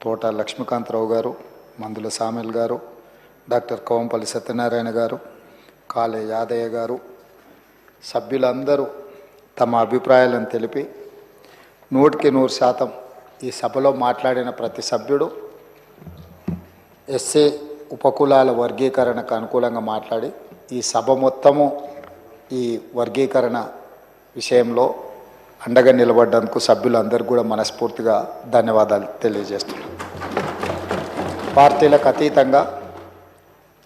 తోట లక్ష్మీకాంతరావు గారు, మందుల సామెల్ గారు, డాక్టర్ కోంపల్లి సత్యనారాయణ గారు, కాళే యాదయ్య గారు, సభ్యులందరూ తమ అభిప్రాయాలను తెలిపి 100% ఈ సభలో మాట్లాడిన ప్రతి సభ్యుడు ఎస్సీ ఉపకులాల వర్గీకరణకు అనుకూలంగా మాట్లాడి ఈ సభ మొత్తము ఈ వర్గీకరణ విషయంలో అండగా నిలబడ్డందుకు సభ్యులందరూ కూడా మనస్ఫూర్తిగా ధన్యవాదాలు తెలియజేస్తున్నాను. పార్టీలకు అతీతంగా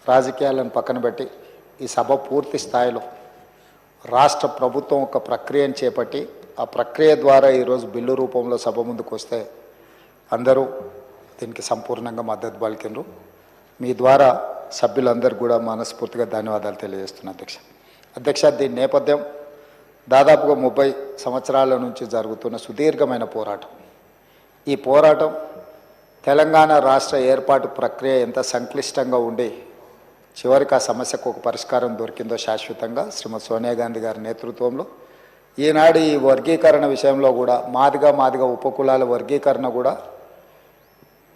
రాజకీయాలను పక్కన పెట్టి ఈ సభ పూర్తి స్థాయిలో రాష్ట్ర ప్రభుత్వం ఒక ప్రక్రియను చేపట్టి ఆ ప్రక్రియ ద్వారా ఈరోజు బిల్లు రూపంలో సభ ముందుకు వస్తే అందరూ దీనికి సంపూర్ణంగా మద్దతు పలికినరు. మీ ద్వారా సభ్యులందరూ కూడా మనస్ఫూర్తిగా ధన్యవాదాలు తెలియజేస్తున్నాను. అధ్యక్ష, దీని నేపథ్యం దాదాపుగా 30 సంవత్సరాల నుంచి జరుగుతున్న సుదీర్ఘమైన పోరాటం. ఈ పోరాటం తెలంగాణ రాష్ట్ర ఏర్పాటు ప్రక్రియ ఎంత సంక్లిష్టంగా ఉండి చివరికి ఆ సమస్యకు ఒక పరిష్కారం దొరికిందో శాశ్వతంగా శ్రీమతి సోనియా గాంధీ గారి నేతృత్వంలో ఈనాడు ఈ వర్గీకరణ విషయంలో కూడా మాదిగా ఉపకులాల వర్గీకరణ కూడా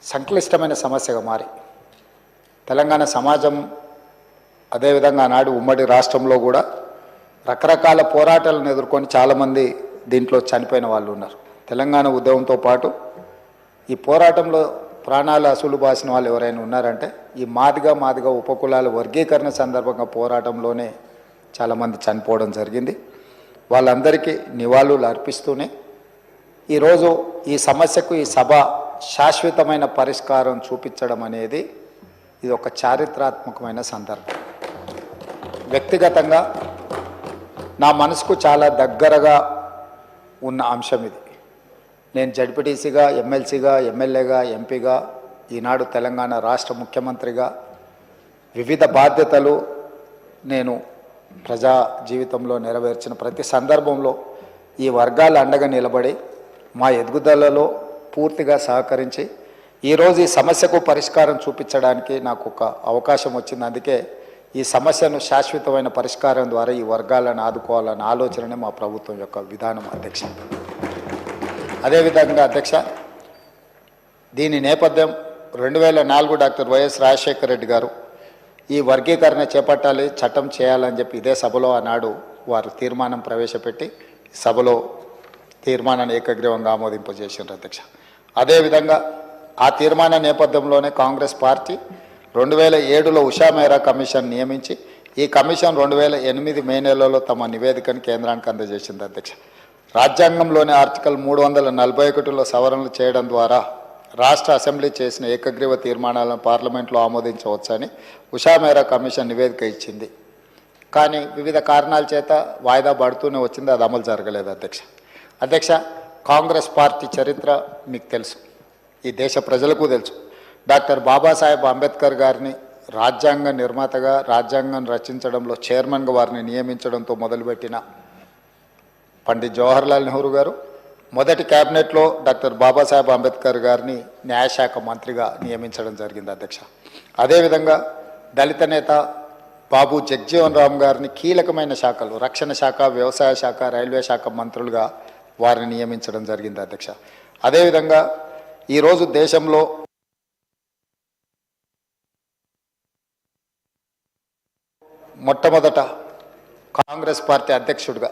సంక్లిష్టమైన సమస్యగా మారి తెలంగాణ సమాజం అదేవిధంగా ఆనాడు ఉమ్మడి రాష్ట్రంలో కూడా రకరకాల పోరాటాలను ఎదుర్కొని చాలామంది దీంట్లో చనిపోయిన వాళ్ళు ఉన్నారు. తెలంగాణ ఉద్యమంతో పాటు ఈ పోరాటంలో ప్రాణాలు అసలు బాసిన వాళ్ళు ఎవరైనా ఉన్నారంటే ఈ మాదిగా ఉపకులాల వర్గీకరణ సందర్భంగా పోరాటంలోనే చాలామంది చనిపోవడం జరిగింది. వాళ్ళందరికీ నివాళులు అర్పిస్తూనే ఈరోజు ఈ సమస్యకు ఈ సభ శాశ్వతమైన పరిష్కారం చూపించడం అనేది ఇది ఒక చారిత్రాత్మకమైన సందర్భం. వ్యక్తిగతంగా నా మనసుకు చాలా దగ్గరగా ఉన్న అంశం ఇది. నేను జడ్పీటీసీగా, ఎమ్మెల్సీగా, ఎమ్మెల్యేగా, ఎంపీగా, ఈనాడు తెలంగాణ రాష్ట్ర ముఖ్యమంత్రిగా వివిధ బాధ్యతలు నేను ప్రజా జీవితంలో నెరవేర్చిన ప్రతి సందర్భంలో ఈ వర్గాల అండగా నిలబడి మా ఎదుగుదలలో పూర్తిగా సహకరించి ఈరోజు ఈ సమస్యకు పరిష్కారం చూపించడానికి నాకు ఒక అవకాశం వచ్చింది. అందుకే ఈ సమస్యను శాశ్వతమైన పరిష్కారం ద్వారా ఈ వర్గాలను ఆదుకోవాలన్న ఆలోచననే మా ప్రభుత్వం యొక్క విధానం. అధ్యక్ష, అదేవిధంగా అధ్యక్ష, దీని నేపథ్యం 2004 డాక్టర్ వైఎస్ రాజశేఖర రెడ్డి గారు ఈ వర్గీకరణ చేపట్టాలి, చట్టం చేయాలని చెప్పి ఇదే సభలో ఆనాడు వారు తీర్మానం ప్రవేశపెట్టి సభలో తీర్మానాన్ని ఏకగ్రీవంగా ఆమోదింపజేసారు. అధ్యక్ష, అదేవిధంగా ఆ తీర్మాన నేపథ్యంలోనే కాంగ్రెస్ పార్టీ 2007లో ఉషా మెహ్రా కమిషన్ నియమించి ఈ కమిషన్ 2008 మే నెలలో తమ నివేదికను కేంద్రానికి అందజేసింది. అధ్యక్ష, రాజ్యాంగంలోని ఆర్టికల్ 341లో సవరణలు చేయడం ద్వారా రాష్ట్ర అసెంబ్లీ చేసిన ఏకగ్రీవ తీర్మానాలను పార్లమెంట్లో ఆమోదించవచ్చని ఉషా మెహ్రా కమిషన్ నివేదిక ఇచ్చింది. కానీ వివిధ కారణాల చేత వాయిదా పడుతూనే వచ్చింది, అది అమలు జరగలేదు. అధ్యక్ష, కాంగ్రెస్ పార్టీ చరిత్ర మీకు తెలుసు, ఈ దేశ ప్రజలకు తెలుసు. డాక్టర్ బాబాసాహెబ్ అంబేద్కర్ గారిని రాజ్యాంగ నిర్మాతగా, రాజ్యాంగం రచించడంలో చైర్మన్గా వారిని నియమించడంతో మొదలుపెట్టిన పండిత్ జవహర్లాల్ నెహ్రూ గారు మొదటి క్యాబినెట్లో డాక్టర్ బాబాసాహెబ్ అంబేద్కర్ గారిని న్యాయశాఖ మంత్రిగా నియమించడం జరిగింది. అధ్యక్ష, అదేవిధంగా దళిత నేత బాబు జగ్జీవన్ రామ్ గారిని కీలకమైన శాఖలు రక్షణ శాఖ, వ్యవసాయ శాఖ, రైల్వే శాఖ మంత్రులుగా వారిని నియమించడం జరిగింది. అధ్యక్ష, అదేవిధంగా ఈరోజు దేశంలో మొట్టమొదట కాంగ్రెస్ పార్టీ అధ్యక్షుడిగా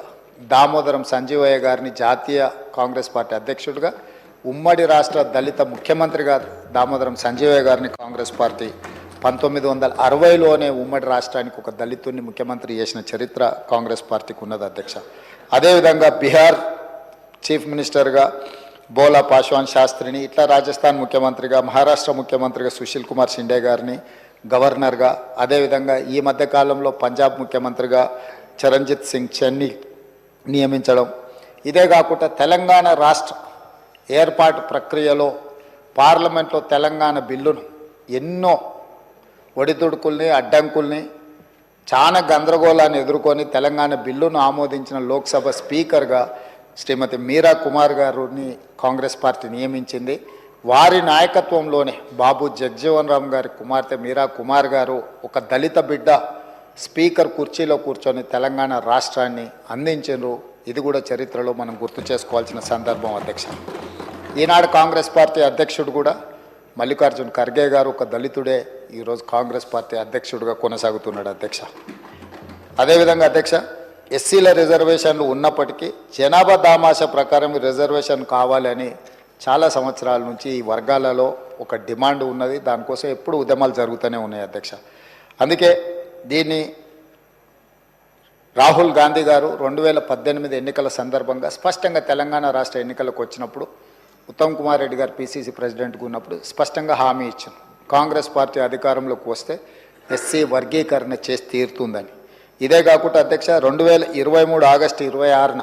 దామోదరం సంజీవయ్య గారిని జాతీయ కాంగ్రెస్ పార్టీ అధ్యక్షుడిగా, ఉమ్మడి రాష్ట్ర దళిత ముఖ్యమంత్రిగా దామోదరం సంజీవయ్య గారిని కాంగ్రెస్ పార్టీ 1960లోనే ఉమ్మడి రాష్ట్రానికి ఒక దళితుడిని ముఖ్యమంత్రి చేసిన చరిత్ర కాంగ్రెస్ పార్టీకి ఉన్నది. అధ్యక్ష, అదేవిధంగా బీహార్ చీఫ్ మినిస్టర్గా బోలా పాశ్వాన్ శాస్త్రిని, ఇట్లా రాజస్థాన్ ముఖ్యమంత్రిగా, మహారాష్ట్ర ముఖ్యమంత్రిగా సుశీల్ కుమార్ షిండే గారిని గవర్నర్గా, అదేవిధంగా ఈ మధ్యకాలంలో పంజాబ్ ముఖ్యమంత్రిగా చరణ్జిత్ సింగ్ చెన్ని నియమించడం. ఇదే కాకుండా తెలంగాణ రాష్ట్ర ఏర్పాటు ప్రక్రియలో పార్లమెంట్లో తెలంగాణ బిల్లును ఎన్నో ఒడిదుడుకుల్ని, అడ్డంకుల్ని, చాలా గందరగోళాన్ని ఎదుర్కొని తెలంగాణ బిల్లును ఆమోదించిన లోక్సభ స్పీకర్గా శ్రీమతి మీరా కుమార్ గారిని కాంగ్రెస్ పార్టీ నియమించింది. వారి నాయకత్వంలోనే బాబు జగ్జీవన్ రామ్ గారి కుమార్తె మీరా కుమార్ గారు ఒక దళిత బిడ్డ స్పీకర్ కుర్చీలో కూర్చొని తెలంగాణ రాష్ట్రాన్ని అందించారు. ఇది కూడా చరిత్రలో మనం గుర్తు చేసుకోవాల్సిన సందర్భం. అధ్యక్ష, ఈనాడు కాంగ్రెస్ పార్టీ అధ్యక్షుడు కూడా మల్లికార్జున్ ఖర్గే గారు ఒక దళితుడే ఈరోజు కాంగ్రెస్ పార్టీ అధ్యక్షుడిగా కొనసాగుతున్నాడు అధ్యక్ష. అదేవిధంగా అధ్యక్ష, ఎస్సీల రిజర్వేషన్లు ఉన్నప్పటికీ జనాభా దామాష ప్రకారం రిజర్వేషన్ కావాలని చాలా సంవత్సరాల నుంచి ఈ వర్గాలలో ఒక డిమాండ్ ఉన్నది. దానికోసం ఎప్పుడు ఉద్యమాలు జరుగుతూనే ఉన్నాయి అధ్యక్ష. అందుకే దీన్ని రాహుల్ గాంధీ గారు 2018 ఎన్నికల సందర్భంగా స్పష్టంగా తెలంగాణ రాష్ట్ర ఎన్నికలకు వచ్చినప్పుడు ఉత్తమ్ కుమార్ రెడ్డి గారు పిసిసి ప్రెసిడెంట్గా ఉన్నప్పుడు స్పష్టంగా హామీ ఇచ్చాను, కాంగ్రెస్ పార్టీ అధికారంలోకి వస్తే ఎస్సీ వర్గీకరణ చేసి తీరుతుందని. ఇదే కాకుండా అధ్యక్ష 2023 ఆగస్టు 26న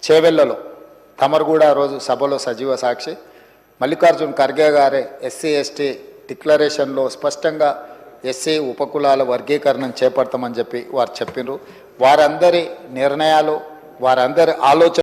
చేవెళ్లలో తమరు కూడా ఆ రోజు సభలో సజీవ సాక్షి, మల్లికార్జున్ ఖర్గే గారే ఎస్సీ ఎస్టీ డిక్లరేషన్లో స్పష్టంగా ఎస్సీ ఉపకులాల వర్గీకరణను చేపడతామని చెప్పి వారు చెప్పినారు. వారందరి నిర్ణయాలు, వారందరి ఆలోచన